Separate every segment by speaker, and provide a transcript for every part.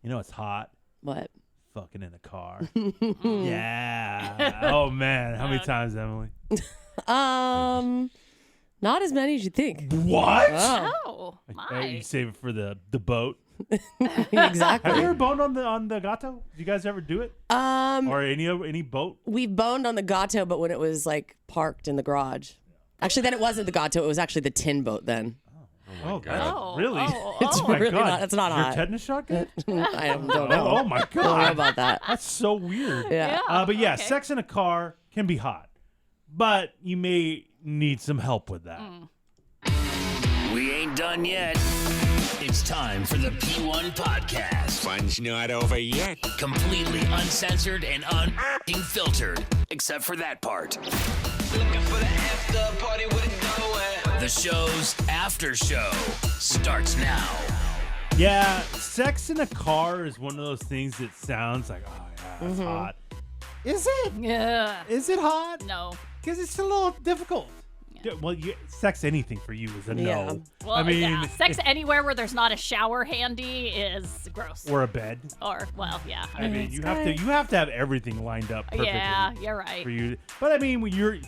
Speaker 1: You know it's hot.
Speaker 2: What?
Speaker 1: Fucking in a car. Yeah. Oh man, how many times, Emily?
Speaker 2: Not as many as you think.
Speaker 1: What?
Speaker 3: Oh,
Speaker 1: Hey,
Speaker 3: my.
Speaker 1: you save it for the boat.
Speaker 2: Exactly.
Speaker 1: Have you ever boned on the Gato? Did you guys ever do it? Or any boat?
Speaker 2: We boned on the Gato, but when it was like parked in the garage. Actually, then it wasn't the Gato. It was actually the tin boat then.
Speaker 1: Oh,
Speaker 3: God. Oh,
Speaker 1: really?
Speaker 3: oh,
Speaker 2: It's
Speaker 3: oh.
Speaker 1: My
Speaker 2: really
Speaker 1: God.
Speaker 2: not. It's not
Speaker 1: Is your
Speaker 2: hot.
Speaker 1: tetanus shot good?
Speaker 2: I don't know.
Speaker 1: Oh my
Speaker 2: I don't know
Speaker 1: God.
Speaker 2: about that.
Speaker 1: That's so weird.
Speaker 2: Yeah.
Speaker 1: But yeah,
Speaker 3: okay.
Speaker 1: sex in a car can be hot, but you may need some help with that.
Speaker 4: We ain't done yet. It's time for the P1 podcast.
Speaker 5: Fun's not over yet.
Speaker 4: Completely uncensored and unfiltered, except for that part. The show's after show starts now.
Speaker 1: Yeah, sex in a car is one of those things that sounds like, oh yeah, it's hot. Is it?
Speaker 3: Yeah.
Speaker 1: Is it hot?
Speaker 3: No.
Speaker 1: Because it's a little difficult. Yeah, well, sex anything for you is a
Speaker 2: Yeah.
Speaker 1: no.
Speaker 3: Well,
Speaker 1: I mean,
Speaker 3: yeah. Sex anywhere where there's not a shower handy is gross.
Speaker 1: or a bed.
Speaker 3: Or, well, yeah.
Speaker 1: I mean, you have to have everything lined up perfectly
Speaker 3: Yeah, you're right.
Speaker 1: for you. But I mean, when you're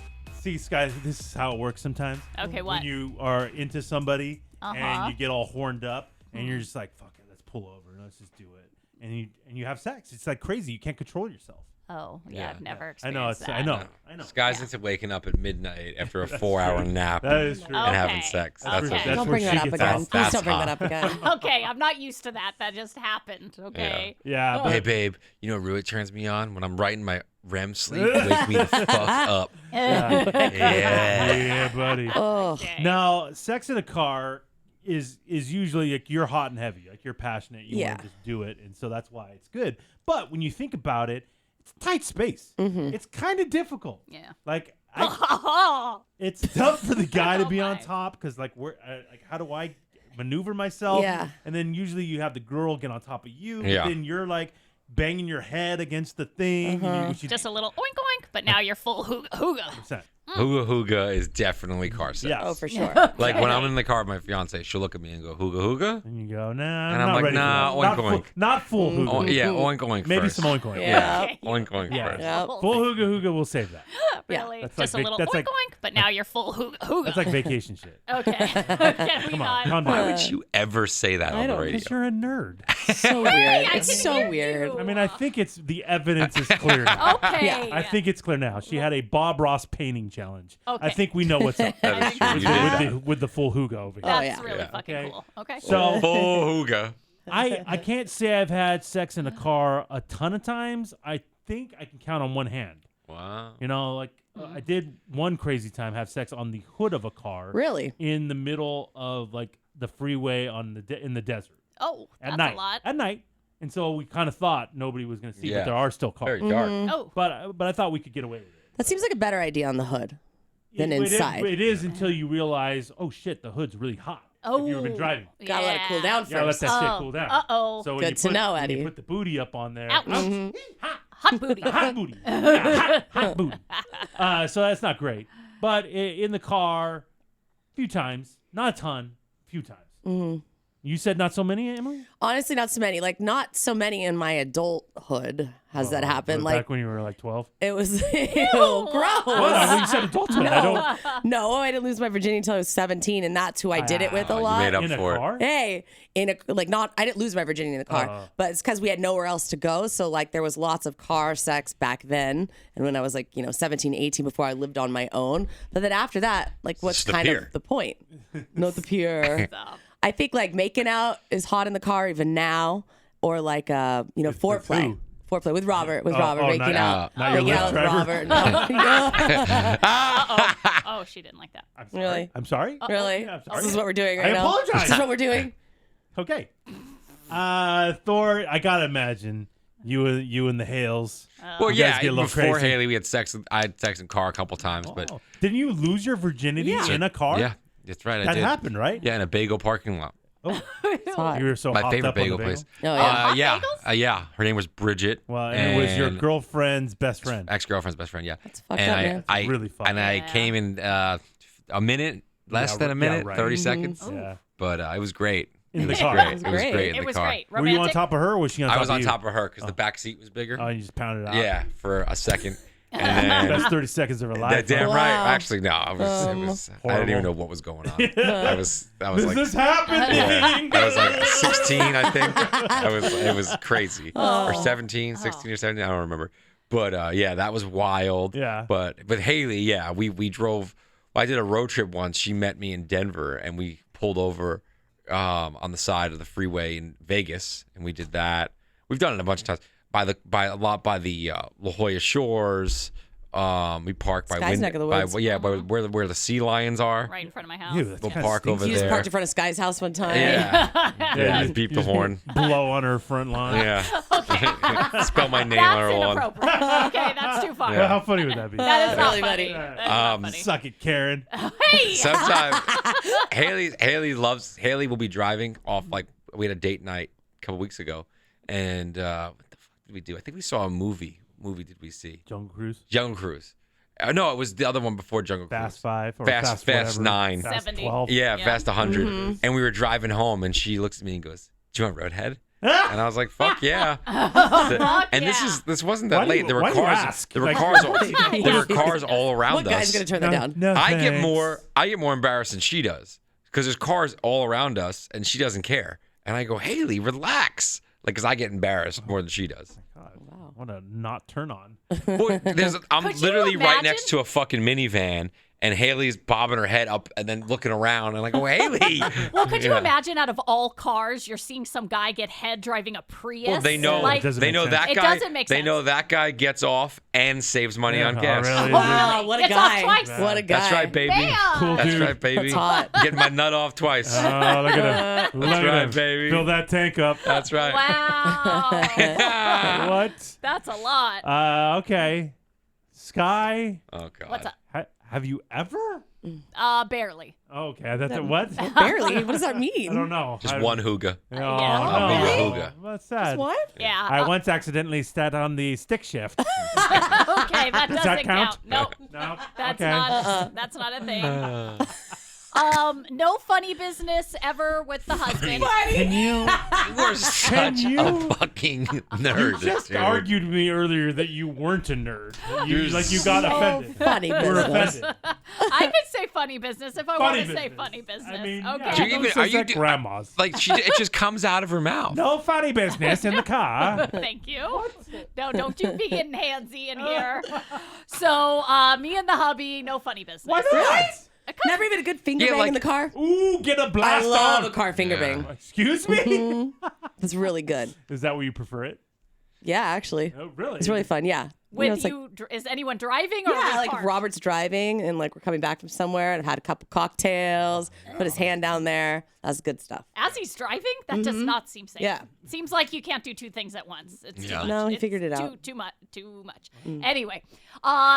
Speaker 1: guys, this is how it works sometimes.
Speaker 3: Okay, what?
Speaker 1: When you are into somebody and
Speaker 3: Uh-huh.
Speaker 1: you get all horned up and you're just like, fuck it, let's pull over and let's just do it. And you have sex. It's like crazy. You can't control yourself.
Speaker 3: Oh, yeah,
Speaker 6: Yeah.
Speaker 3: I've never
Speaker 1: I
Speaker 3: experienced
Speaker 1: know.
Speaker 3: that.
Speaker 1: I know.
Speaker 6: This guy's into waking up at midnight after a 4-hour nap
Speaker 1: That is true.
Speaker 6: and having
Speaker 3: Okay.
Speaker 6: sex.
Speaker 3: That's
Speaker 6: That's,
Speaker 3: okay.
Speaker 6: what
Speaker 2: Don't
Speaker 1: where
Speaker 2: bring
Speaker 1: she
Speaker 2: that up
Speaker 1: gets
Speaker 2: again.
Speaker 1: off.
Speaker 2: Please
Speaker 6: That's
Speaker 2: don't bring that
Speaker 6: hot.
Speaker 2: up again.
Speaker 3: Okay, I'm not used to that. That just happened. Okay.
Speaker 1: Yeah. But
Speaker 6: Hey, babe, you know what really turns me on? When I'm right in my REM sleep, wake me the fuck up. Yeah.
Speaker 1: yeah, buddy.
Speaker 2: Oh,
Speaker 3: Okay.
Speaker 1: Now, sex in a car is usually like you're hot and heavy, like you're passionate, you
Speaker 2: Yeah.
Speaker 1: want to just do it, and so that's why it's good. But when you think about it, it's tight space. It's kind of difficult.
Speaker 3: Yeah.
Speaker 1: Like
Speaker 3: Oh,
Speaker 1: it's tough for the guy to
Speaker 3: Oh
Speaker 1: be on
Speaker 3: my.
Speaker 1: top because like how do I maneuver myself?
Speaker 2: Yeah.
Speaker 1: And then usually you have the girl get on top of you, but
Speaker 6: Yeah.
Speaker 1: then you're like banging your head against the thing. And you,
Speaker 3: just a little oink oink, but now you're full hooga.
Speaker 6: Hooga hooga is definitely car sex.
Speaker 1: Yes.
Speaker 2: oh, for sure.
Speaker 6: Like when I'm in the car with my fiance, she'll look at me and go, hooga hooga?
Speaker 1: And you go, nah.
Speaker 6: And I'm
Speaker 1: not
Speaker 6: like,
Speaker 1: ready for
Speaker 6: nah,
Speaker 1: that.
Speaker 6: oink,
Speaker 1: Not full,
Speaker 6: oink.
Speaker 1: not full hookah.
Speaker 6: Oh, yeah, oink oink
Speaker 1: Maybe
Speaker 6: first.
Speaker 1: some oink oink.
Speaker 2: Yeah.
Speaker 3: Okay.
Speaker 6: Oink oink
Speaker 1: Yeah.
Speaker 6: first.
Speaker 2: Yep.
Speaker 1: Full hookah hookah, we'll save that.
Speaker 3: Really?
Speaker 1: That's
Speaker 3: Just
Speaker 1: like
Speaker 3: a little
Speaker 1: that's
Speaker 3: oink
Speaker 1: like-
Speaker 3: oink, but now you're full hooga.
Speaker 1: That's like vacation shit.
Speaker 3: Okay. Can we
Speaker 1: Come on,
Speaker 3: not?
Speaker 1: calm
Speaker 6: Why
Speaker 1: down.
Speaker 6: would you ever say that on the
Speaker 2: don't-
Speaker 6: radio?
Speaker 1: Because you're a nerd.
Speaker 2: So weird.
Speaker 3: I
Speaker 2: It's
Speaker 3: can
Speaker 2: so
Speaker 3: hear
Speaker 2: weird.
Speaker 3: you.
Speaker 1: I mean, I think it's the evidence is clear now.
Speaker 3: Okay.
Speaker 2: Yeah.
Speaker 1: I think it's clear now. She had a Bob Ross painting challenge.
Speaker 3: Okay.
Speaker 1: I think we know what's up
Speaker 6: That is true. You
Speaker 1: with,
Speaker 6: did
Speaker 1: the,
Speaker 6: that.
Speaker 1: with the full hookah over here.
Speaker 2: Oh,
Speaker 3: That's
Speaker 2: yeah.
Speaker 3: really
Speaker 6: Yeah.
Speaker 3: fucking
Speaker 1: Okay.
Speaker 3: cool. Okay.
Speaker 1: So
Speaker 6: Full hooga.
Speaker 1: I can't say I've had sex in a car a ton of times. I think I can count on one hand.
Speaker 6: Wow.
Speaker 1: You know, like I did one crazy time have sex on the hood of a car.
Speaker 2: Really?
Speaker 1: In the middle of like the freeway in the desert
Speaker 3: Oh,
Speaker 1: at
Speaker 3: that's
Speaker 1: night.
Speaker 3: a lot.
Speaker 1: At night, and so we kind of thought nobody was going to see,
Speaker 6: Yeah.
Speaker 1: but there are still cars.
Speaker 6: Very dark.
Speaker 3: Oh.
Speaker 1: But I thought we could get away with it.
Speaker 2: That seems like a better idea on the hood than
Speaker 1: It is-
Speaker 2: inside.
Speaker 1: It is until you realize, oh shit, the hood's really hot. If you've been driving,
Speaker 2: Gotta let it cool down
Speaker 1: you gotta let
Speaker 2: first.
Speaker 1: that shit
Speaker 3: Oh.
Speaker 1: cool down.
Speaker 3: Uh-oh.
Speaker 1: So when
Speaker 2: Good
Speaker 1: you
Speaker 2: to
Speaker 1: put,
Speaker 2: know,
Speaker 1: when
Speaker 2: Eddie.
Speaker 1: you put the booty up on there.
Speaker 3: Ouch. Hot booty.
Speaker 1: Hot booty. Yeah, hot booty. So that's not great. But in the car, a few times, not a ton, a few times. You said not so many, Emily?
Speaker 2: Honestly, not so many. Like, not so many in my adulthood has that happened.
Speaker 1: Back
Speaker 2: Like,
Speaker 1: when you were like 12?
Speaker 2: it was gross.
Speaker 1: Well, you said adulthood. I don't.
Speaker 2: No, I didn't lose my virginity until I was 17, and that's who I did it with a
Speaker 6: You
Speaker 2: lot.
Speaker 6: made up
Speaker 1: In a
Speaker 6: for
Speaker 1: car?
Speaker 6: it.
Speaker 2: Hey, I didn't lose my virginity in the car, but it's because we had nowhere else to go. So like there was lots of car sex back then. And when I was like, 17, 18 before I lived on my own. But then after that, like what's
Speaker 6: It's the
Speaker 2: kind
Speaker 6: pier.
Speaker 2: of the point? Not the pier. I think like making out is hot in the car even now, or like, foreplay.
Speaker 1: who?
Speaker 2: Foreplay with Robert,
Speaker 1: Oh,
Speaker 2: making out.
Speaker 1: not your
Speaker 2: Making
Speaker 1: Lyft
Speaker 2: out with
Speaker 1: driver?
Speaker 2: Robert. No.
Speaker 3: Oh, she didn't like that.
Speaker 1: I'm sorry.
Speaker 2: Really?
Speaker 1: I'm sorry?
Speaker 2: Really?
Speaker 1: Yeah, I'm sorry.
Speaker 2: This is what we're doing right
Speaker 1: I
Speaker 2: now.
Speaker 1: apologize.
Speaker 2: This is what we're doing.
Speaker 1: Okay. Thor, I gotta imagine you and the Hales.
Speaker 6: Well,
Speaker 1: You guys
Speaker 6: yeah,
Speaker 1: get a little
Speaker 6: before
Speaker 1: crazy.
Speaker 6: Haley, we had sex. I had sex in car a couple times, but
Speaker 1: Oh. Didn't you lose your virginity
Speaker 2: Yeah.
Speaker 1: in a car?
Speaker 6: yeah, that's right. I
Speaker 1: That
Speaker 6: did.
Speaker 1: happened, right?
Speaker 6: Yeah, in a bagel parking lot.
Speaker 1: Oh,
Speaker 2: It's hot.
Speaker 1: you were so
Speaker 6: My
Speaker 1: hopped
Speaker 6: favorite
Speaker 1: up on the
Speaker 6: bagel place.
Speaker 2: Oh, yeah.
Speaker 6: Yeah, yeah. Her name was Bridget.
Speaker 1: Well, and it was your girlfriend's best friend.
Speaker 6: ex-girlfriend's best friend. Yeah,
Speaker 2: That's fucked
Speaker 6: and
Speaker 2: up,
Speaker 6: I,
Speaker 2: man.
Speaker 6: I
Speaker 1: Really fucked
Speaker 6: and I
Speaker 3: up.
Speaker 6: came in a minute, less
Speaker 1: Yeah,
Speaker 6: than a minute,
Speaker 1: right.
Speaker 6: 30 seconds.
Speaker 1: Yeah.
Speaker 6: But it was great.
Speaker 1: in the
Speaker 6: was
Speaker 1: car.
Speaker 6: great.
Speaker 2: was
Speaker 6: It was
Speaker 2: great.
Speaker 6: great in
Speaker 3: It
Speaker 6: the
Speaker 3: was
Speaker 6: car.
Speaker 3: great.
Speaker 1: Were you on
Speaker 3: Romantic?
Speaker 1: top of her, or was she on top
Speaker 6: I was
Speaker 1: of
Speaker 6: on
Speaker 1: you?
Speaker 6: top of her because the back seat was bigger.
Speaker 1: Oh, you just pounded it out.
Speaker 6: Yeah, for a second. And
Speaker 1: Best
Speaker 6: then,
Speaker 1: 30 seconds of her life.
Speaker 6: damn
Speaker 2: Wow.
Speaker 6: right. Actually, no. It was. I didn't
Speaker 1: Horrible.
Speaker 6: even know what was going on. That was
Speaker 1: Is
Speaker 6: like.
Speaker 1: this happening?
Speaker 6: Yeah, I was like 16, I think. It was crazy. Or 17, 16 or 17, I don't remember. But yeah, that was wild.
Speaker 1: Yeah.
Speaker 6: But Haley, yeah, we drove. I did a road trip once. She met me in Denver, and we pulled over on the side of the freeway in Vegas, and we did that. We've done it a bunch of times by the La Jolla Shores. We parked by
Speaker 2: Sky's neck of the woods.
Speaker 6: by where the sea lions are.
Speaker 3: Right in front of my house.
Speaker 1: Ew, that's
Speaker 6: We'll
Speaker 1: kinda
Speaker 6: park
Speaker 1: stinky.
Speaker 6: over
Speaker 2: You just
Speaker 6: there.
Speaker 2: parked in front of Sky's house one time.
Speaker 6: Yeah,
Speaker 1: Yeah,
Speaker 6: just beep the horn.
Speaker 1: Blow on her front lawn.
Speaker 6: Yeah. Spell my name on her
Speaker 3: That's
Speaker 6: lawn.
Speaker 3: inappropriate. Okay, that's too far.
Speaker 1: Well, how funny would that be?
Speaker 3: That is not
Speaker 2: Really
Speaker 3: funny.
Speaker 2: funny.
Speaker 3: That is not funny.
Speaker 1: Suck it, Karen.
Speaker 3: Hey!
Speaker 6: Sometimes Haley will be driving off, like we had a date night a couple weeks ago, and what the fuck did we do? I think we saw a movie. What movie did we see?
Speaker 1: Jungle Cruise.
Speaker 6: Jungle Cruise. No, it was the other one before Jungle
Speaker 1: Fast
Speaker 6: Cruise.
Speaker 1: 5 or
Speaker 6: Fast
Speaker 1: whatever.
Speaker 6: 9.
Speaker 1: Fast
Speaker 3: 70.
Speaker 1: 12.
Speaker 6: Yeah,
Speaker 3: Yeah.
Speaker 6: Fast 100.
Speaker 2: Mm-hmm.
Speaker 6: And we were driving home, and she looks at me and goes, "Do you want Roadhead?"
Speaker 1: Ah!
Speaker 6: And I was like, "Fuck yeah!"
Speaker 3: Fuck
Speaker 6: And
Speaker 3: yeah.
Speaker 6: this wasn't
Speaker 1: Why
Speaker 6: that
Speaker 1: do
Speaker 6: late.
Speaker 1: you-
Speaker 6: There were
Speaker 1: why do you
Speaker 6: cars.
Speaker 1: ask?
Speaker 6: There were
Speaker 1: Like-
Speaker 6: cars. There were cars all around
Speaker 2: What
Speaker 6: us.
Speaker 2: guy's gonna turn that down?
Speaker 1: No,
Speaker 6: I get
Speaker 1: thanks.
Speaker 6: more embarrassed than she does because there's cars all around us and she doesn't care. And I go, "Haley, relax," like because I get embarrassed more than she does.
Speaker 1: God, what a not turn on.
Speaker 6: Boy, I'm
Speaker 3: Could you
Speaker 6: literally right
Speaker 3: imagine?
Speaker 6: next to a fucking minivan, and Haley's bobbing her head up and then looking around, and I go, "Haley."
Speaker 3: Well, could you
Speaker 6: Yeah.
Speaker 3: imagine out of all cars, you're seeing some guy get head driving a Prius?
Speaker 6: Well, they know.
Speaker 3: Like,
Speaker 1: It doesn't
Speaker 6: They
Speaker 1: make
Speaker 6: know
Speaker 1: sense.
Speaker 6: that
Speaker 3: It
Speaker 6: guy.
Speaker 3: doesn't make
Speaker 6: They
Speaker 3: sense.
Speaker 6: know that guy gets off and saves money on
Speaker 1: Oh,
Speaker 6: gas.
Speaker 1: really?
Speaker 2: Wow, what a
Speaker 3: Gets off
Speaker 2: guy.
Speaker 3: twice.
Speaker 2: What a guy.
Speaker 6: That's right, baby.
Speaker 3: Bam!
Speaker 1: Cool
Speaker 6: That's
Speaker 1: dude.
Speaker 6: right, baby.
Speaker 2: That's hot.
Speaker 6: Getting my nut off twice.
Speaker 1: Oh, look at him. Look at
Speaker 6: right,
Speaker 1: him.
Speaker 6: baby.
Speaker 1: Fill that tank up.
Speaker 6: That's right.
Speaker 3: Wow.
Speaker 1: What?
Speaker 3: That's a lot.
Speaker 1: Okay. Sky,
Speaker 6: Oh god.
Speaker 3: What's up?
Speaker 1: have you ever?
Speaker 3: Barely.
Speaker 1: Okay, that's what?
Speaker 2: Barely. What does that mean?
Speaker 1: I don't know.
Speaker 6: Just one hooga.
Speaker 1: Oh,
Speaker 3: Yeah.
Speaker 1: no.
Speaker 6: Really? Hooga.
Speaker 1: That's sad.
Speaker 2: What?
Speaker 3: Yeah.
Speaker 1: I once accidentally sat on the stick shift.
Speaker 3: Okay, that
Speaker 1: Does
Speaker 3: doesn't
Speaker 1: that count?
Speaker 3: Nope.
Speaker 1: No.
Speaker 3: That's
Speaker 1: okay.
Speaker 3: not. That's not a thing. No funny business ever with the husband.
Speaker 1: Can you?
Speaker 6: You are such
Speaker 1: you-
Speaker 6: a fucking nerd.
Speaker 1: You just
Speaker 6: dude.
Speaker 1: argued with me earlier that you weren't a nerd. You got
Speaker 2: So
Speaker 1: offended.
Speaker 2: funny
Speaker 1: You were
Speaker 2: business.
Speaker 1: offended.
Speaker 3: I can say funny business if I
Speaker 1: Funny
Speaker 3: want to say
Speaker 1: business.
Speaker 3: funny business.
Speaker 1: I mean,
Speaker 3: okay.
Speaker 1: yeah,
Speaker 6: Do you even-
Speaker 1: those
Speaker 6: are
Speaker 1: is
Speaker 6: you
Speaker 1: like
Speaker 6: do-
Speaker 1: grandma's?
Speaker 6: Like it just comes out of her mouth.
Speaker 1: No funny business in the car.
Speaker 3: Thank you. No, don't you be getting handsy in here. So, me and the hubby, no funny business.
Speaker 1: Why not?
Speaker 2: Never even a good finger
Speaker 6: Yeah,
Speaker 2: bang
Speaker 6: like-
Speaker 2: in the car.
Speaker 1: Ooh, get a
Speaker 2: I
Speaker 1: blast
Speaker 2: love
Speaker 1: on.
Speaker 2: a car finger
Speaker 6: Yeah.
Speaker 2: bang.
Speaker 1: Excuse me?
Speaker 2: It's really good.
Speaker 1: Is that what you prefer it?
Speaker 2: Yeah, actually.
Speaker 1: Oh, really?
Speaker 2: It's really fun. Yeah.
Speaker 3: With
Speaker 2: it's like-
Speaker 3: you, is anyone driving or
Speaker 2: yeah,
Speaker 3: with
Speaker 2: like
Speaker 3: parked?
Speaker 2: Robert's driving and like we're coming back from somewhere and I've had a couple cocktails, put his hand down there. That's good stuff.
Speaker 3: As he's driving, that does not seem safe.
Speaker 2: Yeah.
Speaker 3: Seems like you can't do two things at once. It's
Speaker 6: Yeah.
Speaker 3: too much.
Speaker 2: No, he
Speaker 3: It's
Speaker 2: figured it out.
Speaker 3: Too much. Anyway,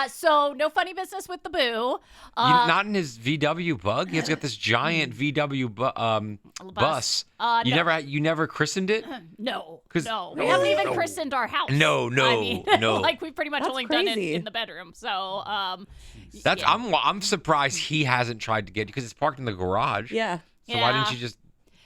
Speaker 3: so no funny business with the boo.
Speaker 6: Not in his VW bug. He's got this giant VW bus. You
Speaker 3: No.
Speaker 6: never christened it.
Speaker 3: No,
Speaker 6: 'Cause-
Speaker 3: no, we haven't even christened our house.
Speaker 6: No, no,
Speaker 3: I mean,
Speaker 6: no.
Speaker 3: like we've pretty much
Speaker 2: That's
Speaker 3: only done it
Speaker 2: crazy.
Speaker 3: in the bedroom. So,
Speaker 6: That's
Speaker 3: yeah.
Speaker 6: I'm surprised he hasn't tried to get because it's parked in the garage.
Speaker 2: Yeah.
Speaker 6: So why didn't
Speaker 3: Yeah.
Speaker 6: you just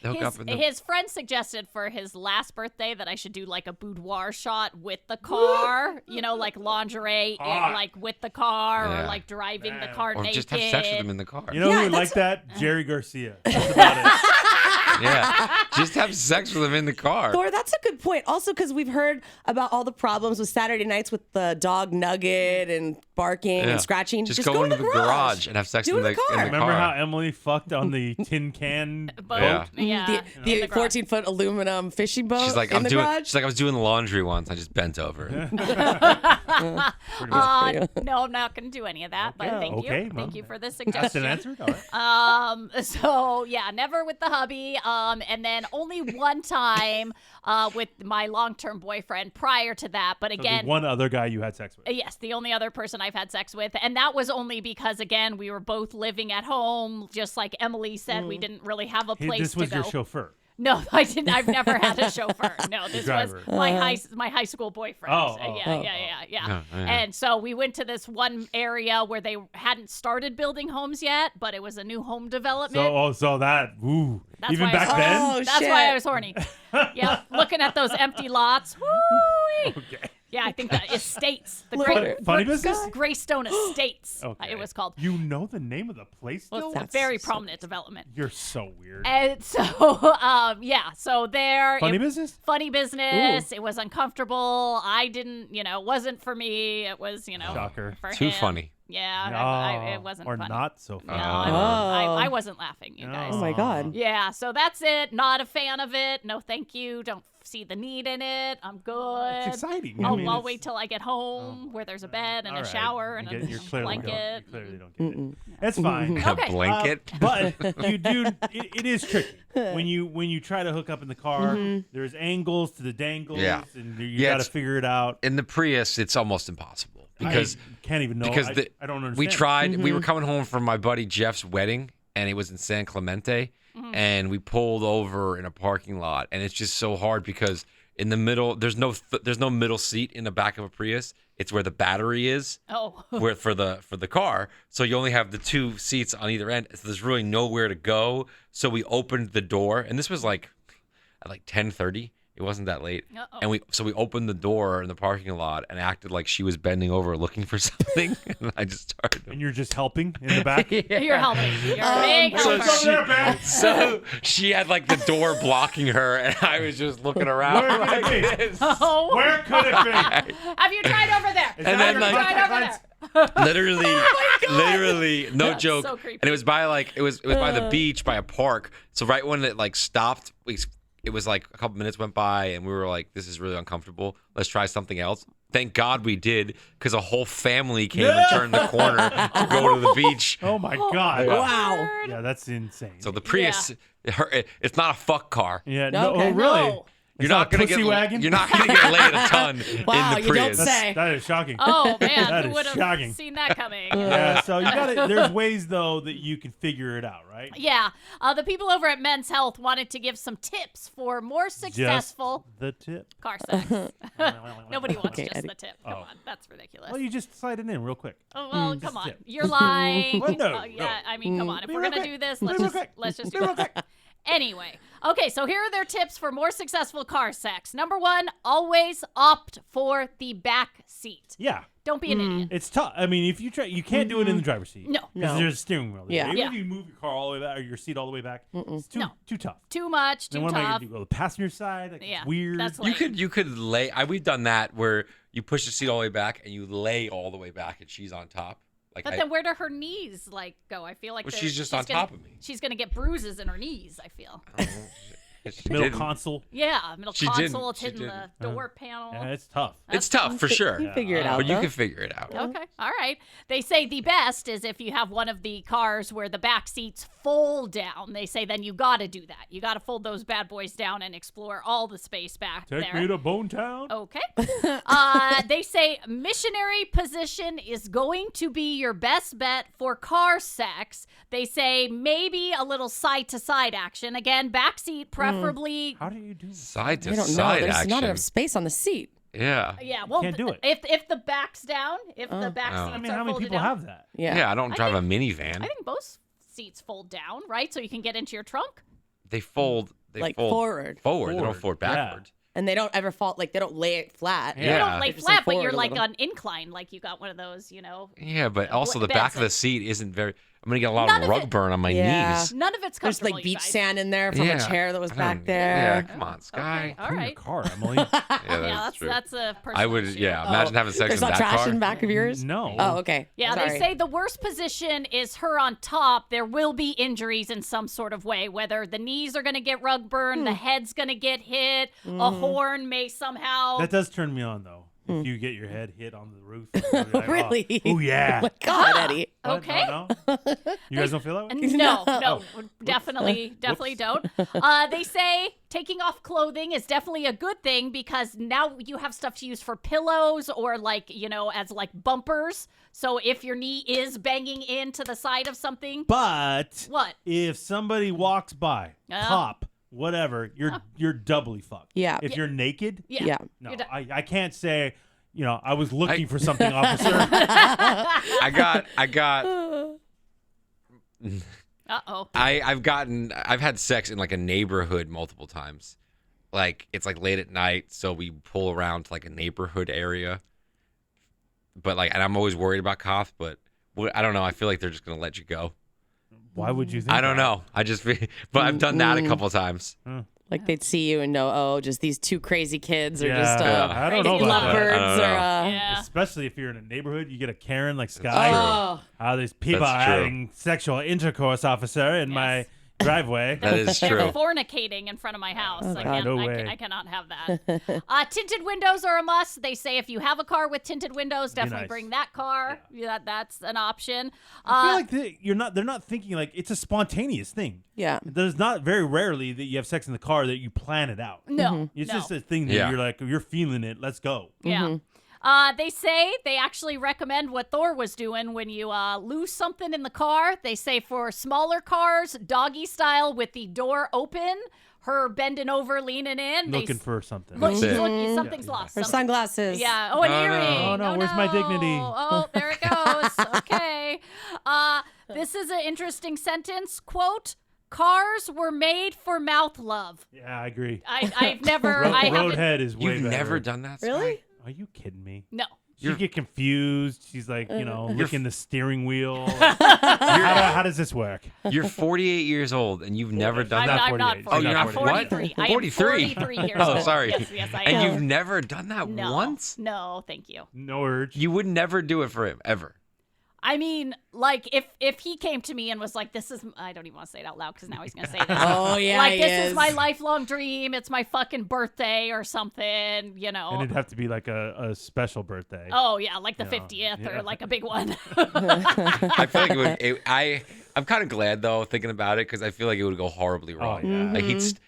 Speaker 6: hook up in the?
Speaker 3: His friend suggested for his last birthday that I should do like a boudoir shot with the car, like lingerie,
Speaker 1: Hot.
Speaker 3: like with the car,
Speaker 6: Yeah.
Speaker 3: or like driving the
Speaker 1: Man.
Speaker 3: car
Speaker 6: Or
Speaker 3: naked.
Speaker 6: just have sex with him in the car.
Speaker 1: You know
Speaker 2: Yeah,
Speaker 1: who
Speaker 2: that's-
Speaker 1: liked that? Jerry Garcia. That's about it.
Speaker 6: Yeah, just have sex with him in the car.
Speaker 2: Thor, that's a good point. Also, because we've heard about all the problems with Saturday nights with the dog Nugget and barking
Speaker 6: Yeah.
Speaker 2: and scratching.
Speaker 6: Just go into the garage and have sex
Speaker 2: Do
Speaker 6: in
Speaker 2: it
Speaker 6: the
Speaker 2: in the car.
Speaker 6: car.
Speaker 1: Remember how Emily fucked on the tin can
Speaker 3: Boat.
Speaker 1: boat?
Speaker 3: Yeah. in
Speaker 2: The
Speaker 3: garage.
Speaker 2: 14-foot aluminum fishing boat
Speaker 6: She's like,
Speaker 2: in
Speaker 6: I'm
Speaker 2: the
Speaker 6: doing.
Speaker 2: garage.
Speaker 6: She's like, I was doing the laundry once. I just bent over.
Speaker 3: No, I'm not going to do any of that, but thank
Speaker 1: Okay,
Speaker 3: you.
Speaker 1: well,
Speaker 3: Thank you for the
Speaker 1: Asked
Speaker 3: suggestion.
Speaker 1: and answered. All right.
Speaker 3: So yeah, never with the hubby. And then only one time with my long-term boyfriend prior to that. But
Speaker 1: So the
Speaker 3: again,
Speaker 1: one other guy you had sex with.
Speaker 3: yes, the only other person I've had sex with. And that was only because, again, we were both living at home. Just like Emily said, we didn't really have a place
Speaker 1: This was
Speaker 3: to
Speaker 1: your
Speaker 3: go.
Speaker 1: chauffeur.
Speaker 3: No, I didn't. I've never had a chauffeur. No, this was
Speaker 1: Driver.
Speaker 3: my high school boyfriend. Yeah. And so we went to this one area where they hadn't started building homes yet, but it was a new home development.
Speaker 1: So that, ooh.
Speaker 3: That's
Speaker 1: Even
Speaker 3: why
Speaker 1: back
Speaker 3: I-
Speaker 1: then?
Speaker 2: Oh,
Speaker 3: That's
Speaker 2: shit.
Speaker 3: why I was horny. Yeah, looking at those empty lots. Woo!
Speaker 1: Okay.
Speaker 3: Yeah, I think that Estates. The
Speaker 1: Funny business?
Speaker 3: Greystone Estates.
Speaker 1: Okay.
Speaker 3: It was called.
Speaker 1: You know the name of the place
Speaker 3: Well,
Speaker 1: still?
Speaker 3: it's a
Speaker 2: That's
Speaker 3: very
Speaker 2: so
Speaker 3: prominent development.
Speaker 1: You're so weird.
Speaker 3: And so, so there.
Speaker 1: Funny business?
Speaker 3: Funny business. It was uncomfortable. I didn't, wasn't for me. It was,
Speaker 1: Shocker.
Speaker 3: for
Speaker 6: Too
Speaker 3: him.
Speaker 6: funny.
Speaker 3: Yeah, it wasn't
Speaker 1: or
Speaker 3: funny.
Speaker 1: not so
Speaker 3: No,
Speaker 1: funny.
Speaker 3: I wasn't laughing, you
Speaker 1: No.
Speaker 3: guys.
Speaker 2: Oh my God.
Speaker 3: Yeah, so that's it. Not a fan of it. No, thank you. Don't see the need in it. I'm good.
Speaker 1: It's exciting.
Speaker 3: I'll,
Speaker 1: I mean,
Speaker 3: I'll
Speaker 1: it's-
Speaker 3: wait till I get home where there's a bed and
Speaker 1: All
Speaker 3: a
Speaker 1: right.
Speaker 3: shower and
Speaker 1: You
Speaker 3: a blanket.
Speaker 1: You clearly don't get it. It's fine.
Speaker 3: Okay.
Speaker 6: A blanket.
Speaker 1: But you do. It is tricky when you try to hook up in the car. There's angles to the dangles,
Speaker 6: Yeah.
Speaker 1: and you
Speaker 6: Yeah,
Speaker 1: got to
Speaker 6: it's-
Speaker 1: figure it out.
Speaker 6: In the Prius, it's almost impossible because
Speaker 1: I can't even know.
Speaker 6: because
Speaker 1: I don't understand.
Speaker 6: we tried. We were coming home from my buddy Jeff's wedding, and it was in San Clemente, and we pulled over in a parking lot, and it's just so hard because in the middle, there's no middle seat in the back of a Prius. It's where the battery is.
Speaker 3: Oh.
Speaker 6: Where for the car, so you only have the two seats on either end. So there's really nowhere to go. So we opened the door, and this was like at 10:30. It wasn't that late,
Speaker 3: Uh-oh.
Speaker 6: and we opened the door in the parking lot and acted like she was bending over looking for something, and I just started.
Speaker 1: And you're just helping in the back.
Speaker 3: You're helping. You're a big
Speaker 6: So
Speaker 3: helper.
Speaker 6: So she had like the door blocking her, and I was just looking around
Speaker 1: Where
Speaker 6: like
Speaker 1: could it be?
Speaker 6: this.
Speaker 3: Oh.
Speaker 1: Where could it be?
Speaker 3: Have you tried over there?
Speaker 1: Is
Speaker 6: And
Speaker 1: that
Speaker 6: then,
Speaker 1: your
Speaker 6: like-
Speaker 1: contact
Speaker 3: Right over
Speaker 1: lens?
Speaker 3: there.
Speaker 6: Literally, no
Speaker 3: That's
Speaker 6: joke.
Speaker 3: so creepy.
Speaker 6: And it was by it was by the beach, by a park. So right when it like stopped, it was like a couple minutes went by, and we were like, "This is really uncomfortable. Let's try something else." Thank God we did, because a whole family came and turned the corner to go to the beach.
Speaker 1: Oh my God!
Speaker 2: Wow.
Speaker 1: Yeah, that's insane.
Speaker 6: So the Prius, it's not a fuck car.
Speaker 1: yeah, no,
Speaker 2: Okay.
Speaker 1: oh, really?
Speaker 3: No.
Speaker 1: It's
Speaker 6: You're
Speaker 1: not
Speaker 6: not gonna
Speaker 1: pussy
Speaker 6: get
Speaker 1: wagon.
Speaker 6: You're not gonna get laid a ton
Speaker 2: Wow,
Speaker 6: in the
Speaker 2: you don't
Speaker 6: Prius.
Speaker 2: say.
Speaker 1: That is shocking.
Speaker 3: Oh man,
Speaker 1: That
Speaker 3: who
Speaker 1: is
Speaker 3: would have
Speaker 1: shocking.
Speaker 3: seen that coming?
Speaker 1: Yeah, so you got to There's ways though that you can figure it out, right?
Speaker 3: Yeah, the people over at Men's Health wanted to give some tips for more successful
Speaker 1: Just the tip.
Speaker 3: car sex. Nobody wants
Speaker 2: Okay,
Speaker 3: just
Speaker 2: Eddie.
Speaker 3: the tip. Come
Speaker 1: Oh.
Speaker 3: on, that's ridiculous.
Speaker 1: Well, you just slide it in real quick.
Speaker 3: Oh, well,
Speaker 1: Just
Speaker 3: come on.
Speaker 1: tip.
Speaker 3: You're lying.
Speaker 1: Well, no,
Speaker 3: Yeah,
Speaker 1: no.
Speaker 3: I mean, come on. If
Speaker 1: Be
Speaker 3: we're
Speaker 1: real
Speaker 3: gonna
Speaker 1: quick.
Speaker 3: do this,
Speaker 1: Be
Speaker 3: let's
Speaker 1: real
Speaker 3: just
Speaker 1: quick.
Speaker 3: let's just
Speaker 1: Be
Speaker 3: do
Speaker 1: real
Speaker 3: this.
Speaker 1: quick.
Speaker 3: Anyway, okay, so here are their tips for more successful car sex. Number 1, always opt for the back seat.
Speaker 1: Yeah,
Speaker 3: Don't be an idiot.
Speaker 1: it's tough. I mean, if you try, you can't do it in the driver's seat.
Speaker 3: No.
Speaker 1: because
Speaker 2: No.
Speaker 1: there's a steering wheel. There.
Speaker 2: Yeah.
Speaker 1: Even
Speaker 3: Yeah.
Speaker 1: if you move your car all the way back or your seat all the way back, it's too
Speaker 3: No.
Speaker 1: too tough.
Speaker 3: Too much,
Speaker 1: Then
Speaker 3: too
Speaker 1: what am I
Speaker 3: tough.
Speaker 1: gonna do? Go to the passenger side? Like,
Speaker 3: Yeah,
Speaker 1: it's weird.
Speaker 3: that's
Speaker 6: You
Speaker 3: lame.
Speaker 6: could lay. We've done that where you push the seat all the way back and you lay all the way back and she's on top. Like
Speaker 3: But then where do her knees go? I feel like
Speaker 6: Well,
Speaker 3: they're-
Speaker 6: she's just on
Speaker 3: gonna-
Speaker 6: top of me.
Speaker 3: She's gonna get bruises in her knees. I feel.
Speaker 6: she
Speaker 1: Middle
Speaker 6: didn't.
Speaker 1: console.
Speaker 3: Yeah, middle
Speaker 6: She
Speaker 3: console.
Speaker 6: didn't.
Speaker 3: It's
Speaker 6: She
Speaker 3: hitting the
Speaker 6: didn't.
Speaker 3: door panel.
Speaker 1: Yeah, it's tough.
Speaker 6: It's tough for sure,
Speaker 2: You figure it out,
Speaker 6: but you
Speaker 2: though.
Speaker 6: can figure it out.
Speaker 3: Okay. All right. They say the best is if you have one of the cars where the back seats fold down. They say then you got to do that. You got to fold those bad boys down and explore all the space back
Speaker 1: Take
Speaker 3: there.
Speaker 1: me to Bone Town.
Speaker 3: Okay. They say missionary position is going to be your best bet for car sex. They say maybe a little side to side action. Again, backseat preferably.
Speaker 1: How do you do this?
Speaker 6: Side to
Speaker 2: I don't know.
Speaker 6: side
Speaker 2: There's
Speaker 6: action.
Speaker 2: not enough space on the seat.
Speaker 6: Yeah.
Speaker 3: Yeah, well,
Speaker 1: Can't do it.
Speaker 3: If the back's down, if the back
Speaker 6: Oh.
Speaker 3: seats
Speaker 1: I mean,
Speaker 3: are
Speaker 1: how many
Speaker 3: folded
Speaker 1: people
Speaker 3: down,
Speaker 1: have that?
Speaker 2: Yeah.
Speaker 6: Yeah, I don't drive a minivan.
Speaker 3: I think both seats fold down, right? So you can get into your trunk.
Speaker 6: They fold. They
Speaker 2: Like
Speaker 6: fold
Speaker 2: forward.
Speaker 6: Forward. They don't
Speaker 1: Forward,
Speaker 6: fold
Speaker 1: yeah.
Speaker 6: backwards.
Speaker 2: And they don't ever fall, like, they don't lay it flat.
Speaker 6: Yeah.
Speaker 3: You don't lay
Speaker 2: They just, like,
Speaker 3: flat, but
Speaker 2: forward
Speaker 3: you're
Speaker 2: a
Speaker 3: like
Speaker 2: little.
Speaker 3: on incline, like you got one of those,
Speaker 6: Yeah, but also the
Speaker 3: beds
Speaker 6: back of the
Speaker 3: and-
Speaker 6: seat isn't very. I'm gonna get a lot
Speaker 3: None
Speaker 6: of
Speaker 3: of
Speaker 6: rug
Speaker 3: it-
Speaker 6: burn on my
Speaker 2: Yeah.
Speaker 6: knees.
Speaker 3: None of it's
Speaker 2: There's
Speaker 3: comfortable.
Speaker 2: like
Speaker 3: you
Speaker 2: beach
Speaker 3: guys.
Speaker 2: sand in there from
Speaker 6: Yeah.
Speaker 2: a chair that was
Speaker 6: I
Speaker 2: back
Speaker 6: don't-
Speaker 2: there.
Speaker 6: Yeah, come on, Sky.
Speaker 3: Okay, all
Speaker 1: Clean
Speaker 3: right.
Speaker 1: your car, Emily.
Speaker 6: Yeah,
Speaker 3: Yeah,
Speaker 6: that's true.
Speaker 3: that's a personal
Speaker 6: I would.
Speaker 3: issue.
Speaker 6: Yeah, imagine having sex
Speaker 2: There's
Speaker 6: in
Speaker 2: not
Speaker 6: that
Speaker 2: trash
Speaker 6: car.
Speaker 2: in back of yours?
Speaker 1: No.
Speaker 2: Oh, okay.
Speaker 3: Yeah,
Speaker 2: Sorry.
Speaker 3: they say the worst position is her on top. There will be injuries in some sort of way, whether the knees are going to get rug burned, the head's going to get hit, a horn may somehow.
Speaker 1: That does turn me on though. If you get your head hit on the roof. you're like,
Speaker 2: Really?
Speaker 1: Oh yeah.
Speaker 2: God, Eddie.
Speaker 1: What?
Speaker 3: Okay.
Speaker 1: No, no? You guys don't feel that way?
Speaker 3: No, definitely don't. They say taking off clothing is definitely a good thing because now you have stuff to use for pillows or as like bumpers. So if your knee is banging into the side of something,
Speaker 1: But
Speaker 3: what?
Speaker 1: if somebody walks by,
Speaker 3: Yeah.
Speaker 1: cop, whatever, you're doubly fucked.
Speaker 2: Yeah.
Speaker 1: If you're naked,
Speaker 2: Yeah.
Speaker 1: no,
Speaker 3: You're done.
Speaker 1: I can't say, I was looking for something, officer.
Speaker 6: I got.
Speaker 3: Uh-oh.
Speaker 6: I've had sex in like a neighborhood multiple times. Like it's like late at night, so we pull around to like a neighborhood area. But like, and I'm always worried about cops, but I don't know. I feel like they're just gonna let you go.
Speaker 1: Why would you think
Speaker 6: I don't
Speaker 1: that?
Speaker 6: know. I just, but I've done that a couple times.
Speaker 2: Like they'd see you and know, just these two crazy kids or just
Speaker 1: I don't know
Speaker 3: crazy
Speaker 1: about that.
Speaker 2: lovebirds
Speaker 6: I don't know.
Speaker 3: Yeah.
Speaker 1: Especially if you're in a neighborhood, you get a Karen like Sky.
Speaker 2: Oh.
Speaker 1: These people
Speaker 6: That's
Speaker 1: are
Speaker 6: true.
Speaker 1: having sexual intercourse, officer, in my driveway.
Speaker 6: That is
Speaker 3: They're
Speaker 6: true.
Speaker 3: fornicating in front of my house. I,
Speaker 1: God.
Speaker 3: can't,
Speaker 1: No
Speaker 3: I,
Speaker 1: way.
Speaker 3: I cannot have that. Tinted windows are a must. They say if you have a car with tinted windows, definitely
Speaker 1: nice.
Speaker 3: bring that car. Yeah, that's an option.
Speaker 1: I feel like they're not thinking like it's a spontaneous thing.
Speaker 2: Yeah.
Speaker 1: There's not very rarely that you have sex in the car that you plan it out.
Speaker 3: No.
Speaker 1: It's
Speaker 3: no.
Speaker 1: just a thing that
Speaker 6: Yeah.
Speaker 1: you're like, you're feeling it. Let's go.
Speaker 3: Yeah. They say they actually recommend what Thor was doing when you lose something in the car. They say for smaller cars, doggy style with the door open, her bending over, leaning in.
Speaker 1: Looking for something.
Speaker 3: Look,
Speaker 6: That's
Speaker 3: she's
Speaker 6: it.
Speaker 3: looking, something's lost.
Speaker 2: Her
Speaker 3: Something-
Speaker 2: sunglasses.
Speaker 3: Yeah. Oh, an
Speaker 6: Oh, no.
Speaker 3: earring.
Speaker 1: Oh, no. Where's my dignity?
Speaker 3: Oh, there it goes. Okay. This is an interesting sentence. Quote, cars were made for mouth love.
Speaker 1: Yeah, I agree.
Speaker 3: I've never, I haven't,
Speaker 1: Roadhead is way
Speaker 6: You've
Speaker 1: better.
Speaker 6: never done that? Sky?
Speaker 2: Really?
Speaker 1: Are you kidding me?
Speaker 3: no.
Speaker 1: She get confused. She's like, licking the steering wheel. how does this work?
Speaker 6: You're 48 years old and you've never done that.
Speaker 3: I'm not
Speaker 1: 48.
Speaker 3: 40.
Speaker 6: Oh, you're not
Speaker 3: 43. I am
Speaker 6: 43.
Speaker 3: 43 years
Speaker 6: Oh,
Speaker 3: old.
Speaker 6: sorry.
Speaker 3: Yes, I
Speaker 6: And
Speaker 3: am.
Speaker 6: you've never done that
Speaker 3: No.
Speaker 6: once?
Speaker 3: No, thank you.
Speaker 1: No urge.
Speaker 6: You would never do it for him ever.
Speaker 3: I mean, like, if he came to me and was like, this is, I don't even want to say it out loud because now he's going to say this.
Speaker 2: Oh, yeah.
Speaker 3: Like,
Speaker 2: he
Speaker 3: this is my lifelong dream. It's my fucking birthday or something,
Speaker 1: And it'd have to be like a special birthday.
Speaker 3: Oh, yeah, like the
Speaker 1: Yeah.
Speaker 3: 50th
Speaker 1: Yeah.
Speaker 3: or like a big one.
Speaker 6: I feel like it would. I'm kind of glad though thinking about it because I feel like it would go horribly wrong.
Speaker 1: yeah.
Speaker 6: Like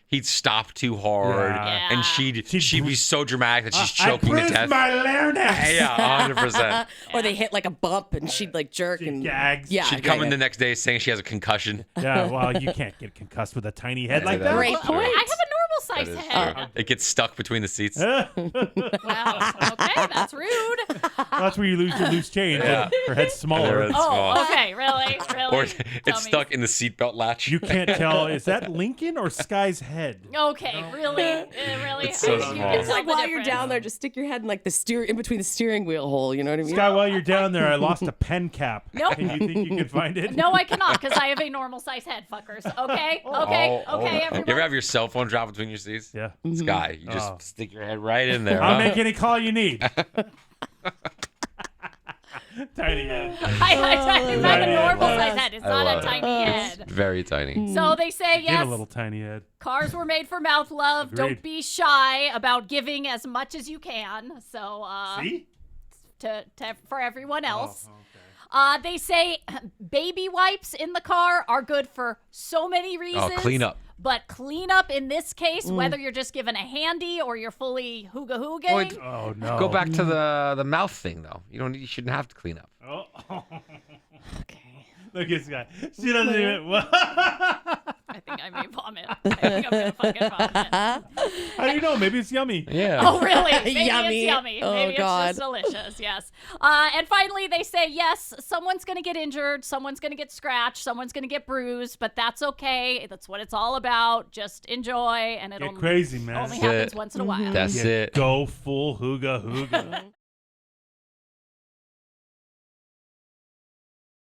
Speaker 6: he'd stop too hard,
Speaker 1: Yeah.
Speaker 6: and
Speaker 3: Yeah.
Speaker 6: she'd be so dramatic that she's
Speaker 1: I
Speaker 6: choking to
Speaker 1: bruised
Speaker 6: death.
Speaker 1: my larynx.
Speaker 6: Yeah, 100%.
Speaker 2: Or they hit like a bump and she'd like jerk
Speaker 1: She
Speaker 2: and
Speaker 1: gags.
Speaker 2: Yeah.
Speaker 6: She'd come in the next day saying she has a concussion.
Speaker 1: Yeah, well, you can't get concussed with a tiny head like
Speaker 6: that
Speaker 1: that.
Speaker 2: Great
Speaker 6: is true.
Speaker 2: point.
Speaker 3: I have a
Speaker 6: That
Speaker 3: normal
Speaker 6: is
Speaker 3: size head.
Speaker 6: true. It gets stuck between the seats.
Speaker 3: Wow. Okay, that's rude.
Speaker 1: That's where you lose your loose change.
Speaker 6: Yeah.
Speaker 1: Her head's smaller.
Speaker 6: It's small.
Speaker 3: Oh, okay, really? Really?
Speaker 6: Or it's
Speaker 3: Dummies.
Speaker 6: stuck in the seatbelt latch.
Speaker 1: You can't tell. Is that Lincoln or Sky's head?
Speaker 3: Okay, really? Really?
Speaker 6: It's so
Speaker 3: You
Speaker 6: small.
Speaker 3: can
Speaker 2: It's
Speaker 3: tell
Speaker 2: like
Speaker 3: the
Speaker 2: while you're
Speaker 3: difference.
Speaker 2: down there, just stick your head in like in between the steering wheel hole. You know what I mean?
Speaker 1: Sky, while you're down there, I lost a pen cap.
Speaker 3: Nope.
Speaker 1: Can you think you can find it?
Speaker 3: No, I cannot because I have a normal size head, fuckers. Okay? Okay?
Speaker 6: Oh,
Speaker 3: Okay,
Speaker 6: you
Speaker 3: everyone.
Speaker 6: ever have your cell phone drop between your seats?
Speaker 1: Yeah.
Speaker 6: Sky, you just
Speaker 1: Oh.
Speaker 6: stick your head right in there.
Speaker 1: I'll
Speaker 6: huh?
Speaker 1: make any call you need. Tiny head.
Speaker 3: I have a normal
Speaker 1: love
Speaker 3: size
Speaker 6: it.
Speaker 3: head. It's
Speaker 6: I
Speaker 3: not
Speaker 6: love
Speaker 3: a
Speaker 6: it.
Speaker 3: tiny head.
Speaker 6: Very tiny.
Speaker 3: So they say,
Speaker 1: Get a
Speaker 3: yes,
Speaker 1: little tiny head.
Speaker 3: cars were made for mouth love.
Speaker 1: Agreed.
Speaker 3: Don't be shy about giving as much as you can. So,
Speaker 1: See?
Speaker 3: for everyone else.
Speaker 1: Oh, okay.
Speaker 3: They say baby wipes in the car are good for so many reasons.
Speaker 6: clean up.
Speaker 3: But clean up in this case, whether you're just given a handy or you're fully hooga hooging.
Speaker 1: Oh, no.
Speaker 6: Go back to the mouth thing though. You shouldn't have to clean up.
Speaker 1: Oh.
Speaker 2: Okay.
Speaker 1: Look at this guy. She doesn't even.
Speaker 3: I think I may vomit. I think I'm gonna fucking vomit.
Speaker 1: How do you know? Maybe it's yummy.
Speaker 6: Yeah.
Speaker 3: Oh, really? Maybe
Speaker 2: Yummy.
Speaker 3: it's yummy.
Speaker 2: Oh,
Speaker 3: Maybe
Speaker 2: God.
Speaker 3: it's just delicious. Yes. And finally, they say, yes, someone's going to get injured. Someone's going to get scratched. Someone's going to get bruised. But that's okay. That's what it's all about. Just enjoy. And it'll
Speaker 1: Get crazy, man.
Speaker 3: only
Speaker 6: That's
Speaker 3: happens
Speaker 6: it.
Speaker 3: once in a while.
Speaker 6: That's
Speaker 1: Yeah,
Speaker 6: it.
Speaker 1: Go full hooga hooga.